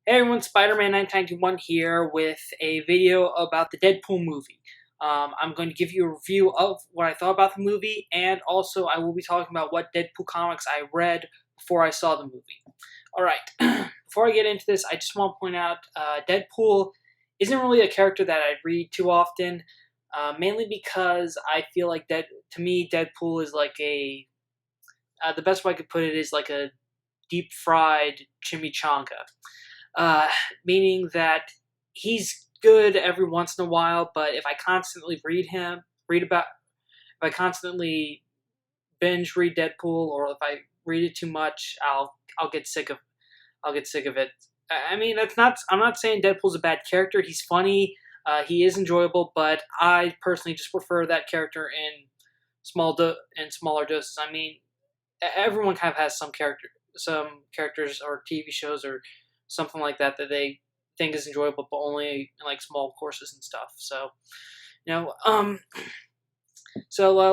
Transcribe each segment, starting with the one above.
Hey everyone, Spider-Man 1991 here with a video about the Deadpool movie. I'm going to give you a review of what I thought about the movie, and also I will be talking about what Deadpool comics I read before I saw the movie. Alright, before I get into this, I just want to point out Deadpool isn't really a character that I read too often, mainly because I feel like to me, Deadpool is like the best way I could put it is like a deep-fried chimichanga. Meaning that he's good every once in a while, but if I constantly if I constantly binge read Deadpool, or if I read it too much, I'll get sick of it. I mean, I'm not saying Deadpool's a bad character. He's funny. He is enjoyable, but I personally just prefer that character in smaller doses. I mean, everyone kind of has some characters or TV shows or something like that they think is enjoyable, but only in like small courses and stuff. So, you know,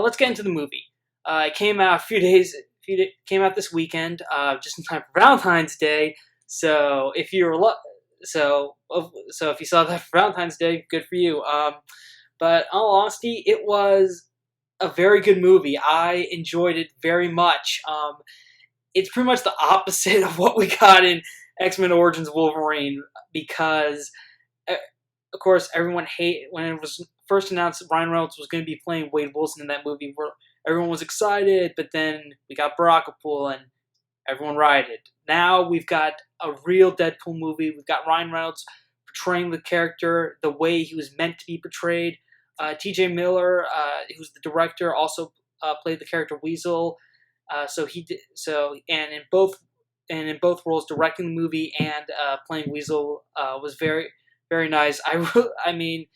let's get into the movie. It came out came out this weekend, just in time for Valentine's Day. So if if you saw that for Valentine's Day, good for you. But in all honesty, it was a very good movie. I enjoyed it very much. It's pretty much the opposite of what we got in X-Men Origins Wolverine, because, of course, everyone when it was first announced that Ryan Reynolds was going to be playing Wade Wilson in that movie, everyone was excited, but then we got Barakapool and everyone rioted. Now we've got a real Deadpool movie. We've got Ryan Reynolds portraying the character the way he was meant to be portrayed. T.J. Miller, who's the director, also played the character Weasel. In both roles, directing the movie and playing Weasel was very, very nice. I mean,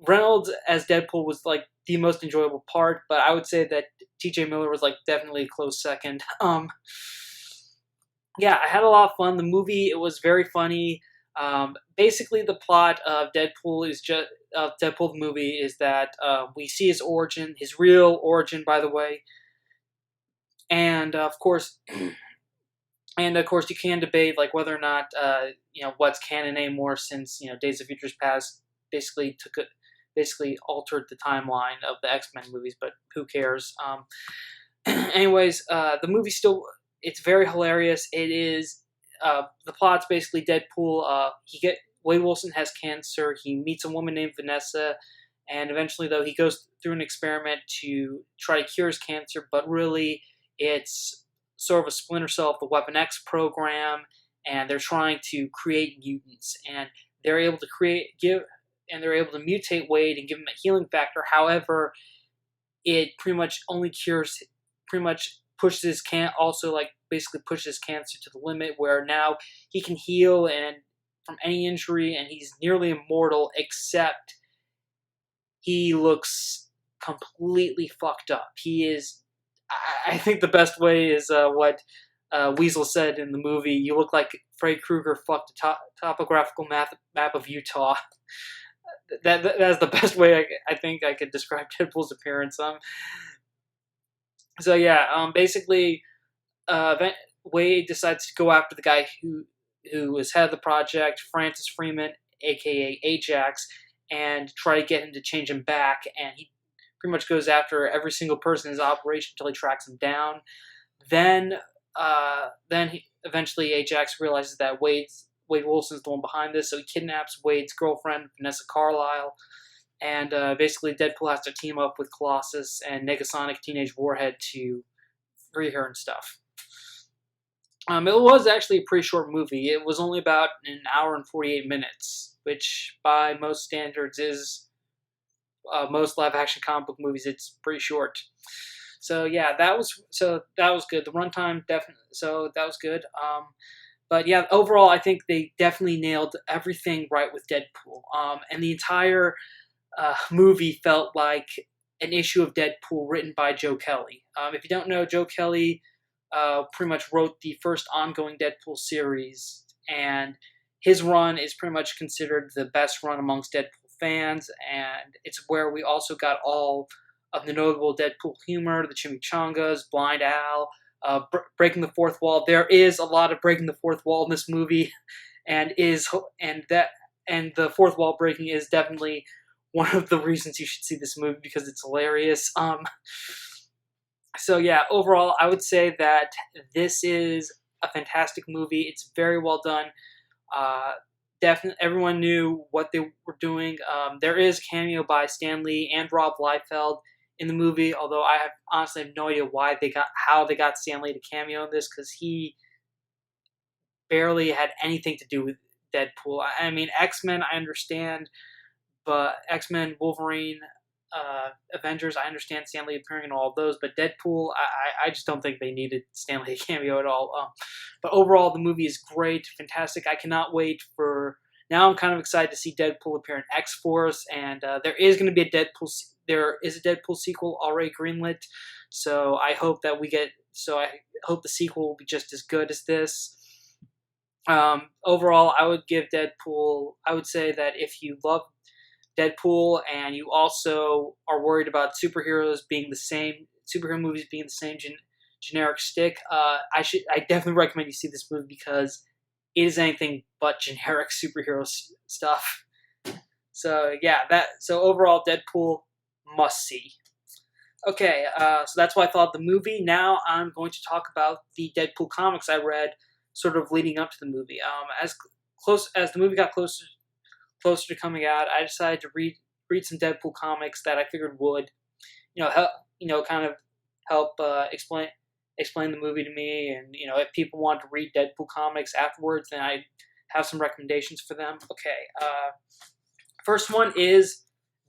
Reynolds as Deadpool was like the most enjoyable part, but I would say that T.J. Miller was like definitely a close second. Yeah, I had a lot of fun. The movie, it was very funny. Basically, the plot of Deadpool the movie is that we see his origin, his real origin, by the way. And of course, you can debate like whether or not what's canon anymore, since Days of Futures Past basically altered the timeline of the X-Men movies. But who cares? Anyways, the movie it's very hilarious. It is the plot's basically Deadpool. Wade Wilson has cancer. He meets a woman named Vanessa, and eventually, though, he goes through an experiment to try to cure his cancer, but really, it's sort of a splinter cell of the Weapon X program, and they're trying to create mutants, and they're able to mutate Wade and give him a healing factor. However, it pretty much pushes pushes cancer to the limit where now he can heal and from any injury, and he's nearly immortal, except he looks completely fucked up. He is. I think the best way is what Weasel said in the movie. You look like Freddy Krueger fucked a topographical map of Utah. That's the best way I think I could describe Deadpool's appearance. Basically, Wade decides to go after the guy who was head of the project, Francis Freeman, aka Ajax, and try to get him to change him back. And he pretty much goes after every single person in his operation until he tracks him down. Then eventually Ajax realizes that Wade Wilson's the one behind this, so he kidnaps Wade's girlfriend, Vanessa Carlyle, and basically Deadpool has to team up with Colossus and Negasonic Teenage Warhead to free her and stuff. It was actually a pretty short movie. It was only about an hour and 48 minutes, which by most standards is most live-action comic book movies. It's pretty short. So yeah, that was good. The runtime that was good. But yeah, overall, I think they definitely nailed everything right with Deadpool. And the entire movie felt like an issue of Deadpool written by Joe Kelly. If you don't know, Joe Kelly pretty much wrote the first ongoing Deadpool series, and his run is pretty much considered the best run amongst Deadpool fans, and it's where we also got all of the notable Deadpool humor, the chimichangas, Blind Al, breaking the fourth wall. There is a lot of breaking the fourth wall in this movie, and the fourth wall breaking is definitely one of the reasons you should see this movie, because it's hilarious. So yeah, overall, I would say that this is a fantastic movie. It's very well done. Definitely, everyone knew what they were doing. There is a cameo by Stan Lee and Rob Liefeld in the movie, although I honestly have no idea how they got Stan Lee to cameo in this, because he barely had anything to do with Deadpool. I mean, X-Men, I understand, but X-Men, Wolverine, Avengers, I understand Stan Lee appearing in all of those, but Deadpool, I just don't think they needed Stan Lee cameo at all. But overall, the movie is great, fantastic. I cannot wait for. Now I'm kind of excited to see Deadpool appear in X-Force, and there is going to be a Deadpool. There is a Deadpool sequel already greenlit, so I hope that we get. So I hope the sequel will be just as good as this. Overall, I would give Deadpool. I would say that if you love Deadpool and you also are worried about superhero movies being the same generic stick, I definitely recommend you see this movie, because it is anything but generic superhero stuff. So yeah, so overall, Deadpool must see. Okay, so that's what I thought of the movie. Now I'm going to talk about the Deadpool comics I read, sort of leading up to the movie. As the movie got closer to coming out, I decided to read some Deadpool comics that I figured would, kind of help explain the movie to me, and if people want to read Deadpool comics afterwards, then I have some recommendations for them. Okay, first one is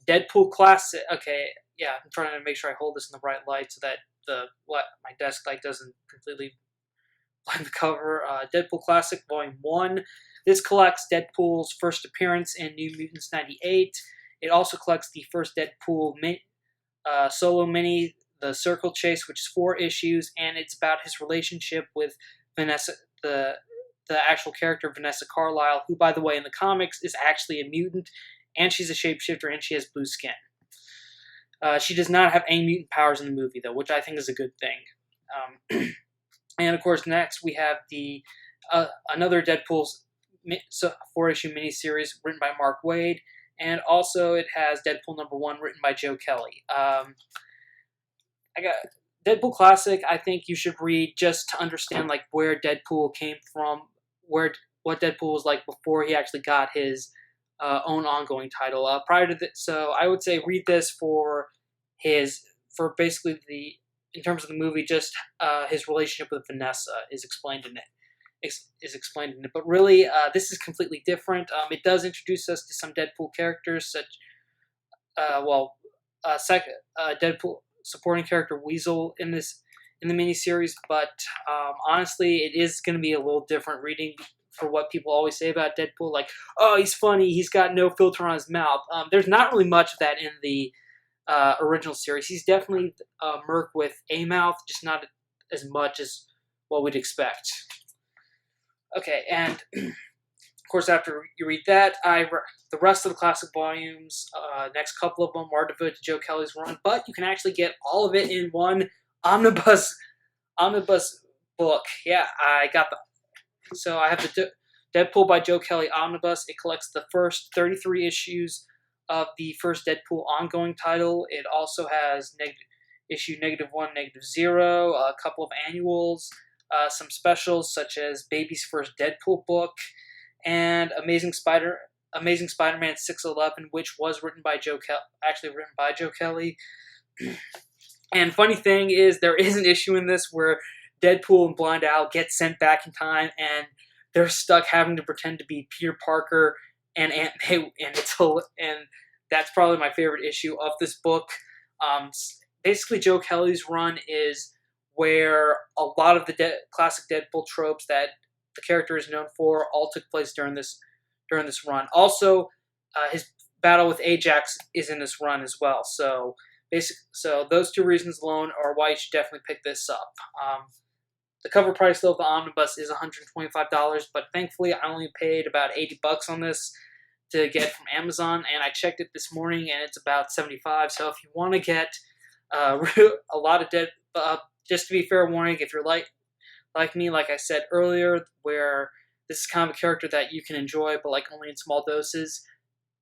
Deadpool Classic. Okay, yeah, I'm trying to make sure I hold this in the right light so that my desk light doesn't completely blind the cover. Deadpool Classic Volume 1. This collects Deadpool's first appearance in New Mutants 98. It also collects the first Deadpool solo mini, The Circle Chase, which is 4 issues, and it's about his relationship with Vanessa, the actual character Vanessa Carlyle, who, by the way, in the comics is actually a mutant, and she's a shapeshifter, and she has blue skin. She does not have any mutant powers in the movie, though, which I think is a good thing. And of course, next we have the another Deadpool's 4-issue miniseries written by Mark Waid, and also it has Deadpool #1 written by Joe Kelly. I got Deadpool Classic. I think you should read just to understand where Deadpool came from, what Deadpool was like before he actually got his own ongoing title. Prior to this, so I would say read this for basically in terms of the movie, just his relationship with Vanessa is explained in it. But really, this is completely different. It does introduce us to some Deadpool characters, such Deadpool supporting character Weasel in the miniseries. But honestly, it is going to be a little different reading for what people always say about Deadpool, like, oh, he's funny, he's got no filter on his mouth. There's not really much of that in the original series. He's definitely Merc with a mouth, just not as much as what we'd expect. Okay, and of course, after you read that, the rest of the classic volumes, next couple of them are devoted to Joe Kelly's run, but you can actually get all of it in one omnibus book. Yeah, so I have the Deadpool by Joe Kelly omnibus. It collects the first 33 issues of the first Deadpool ongoing title. It also has issue -1, -0, a couple of annuals, some specials such as Baby's first Deadpool book, and Amazing Spider-Man 611, which was written by Joe Kelly. And funny thing is, there is an issue in this where Deadpool and Blind Owl get sent back in time, and they're stuck having to pretend to be Peter Parker and Aunt May, and that's probably my favorite issue of this book. Basically, Joe Kelly's run is where a lot of the classic Deadpool tropes that the character is known for all took place during this run. Also, his battle with Ajax is in this run as well. So those two reasons alone are why you should definitely pick this up. The cover price, though, of the omnibus is $125, but thankfully I only paid about $80 on this to get from Amazon, and I checked it this morning, and it's about $75. So if you want to get a lot of just to be fair warning, if you're like me, like I said earlier, where this is kind of a character that you can enjoy, but like only in small doses,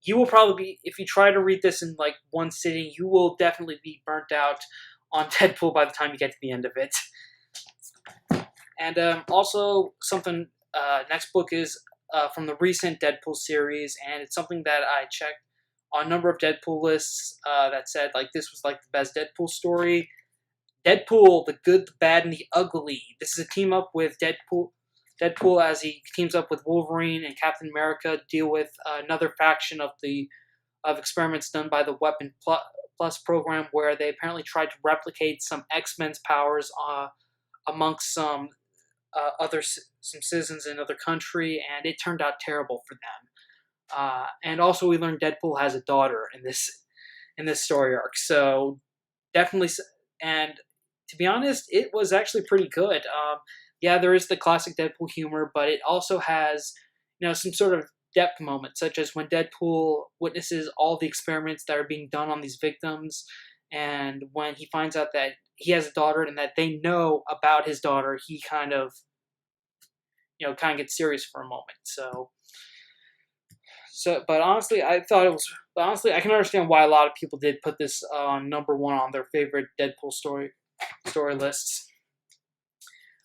you will probably be, if you try to read this in like one sitting, you will definitely be burnt out on Deadpool by the time you get to the end of it. And also something, next book is from the recent Deadpool series, and it's something that I checked on a number of Deadpool lists that said like this was like the best Deadpool story. Deadpool, the Good, the Bad, and the Ugly. This is a team up with Deadpool as he teams up with Wolverine and Captain America to deal with another faction of experiments done by the Weapon Plus program, where they apparently tried to replicate some X-Men's powers amongst some citizens in another country, and it turned out terrible for them. And also, we learned Deadpool has a daughter in this story arc. So definitely, and to be honest, it was actually pretty good. Yeah, there is the classic Deadpool humor, but it also has, some sort of depth moments, such as when Deadpool witnesses all the experiments that are being done on these victims, and when he finds out that he has a daughter and that they know about his daughter, he kind of gets serious for a moment. But honestly, I can understand why a lot of people did put this on number one on their favorite Deadpool story lists.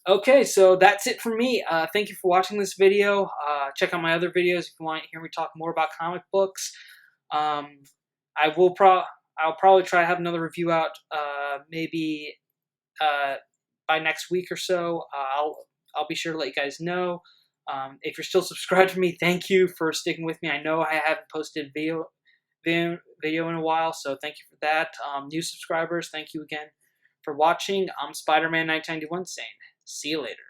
Okay, so that's it for me. Thank you for watching this video. Check out my other videos if you want to hear me talk more about comic books. I'll probably try to have another review out maybe by next week or so. I'll be sure to let you guys know. If you're still subscribed to me, thank you for sticking with me. I know I haven't posted video in a while, so thank you for that. New subscribers, thank you again for watching. I'm Spider-Man 1991 saying, see you later.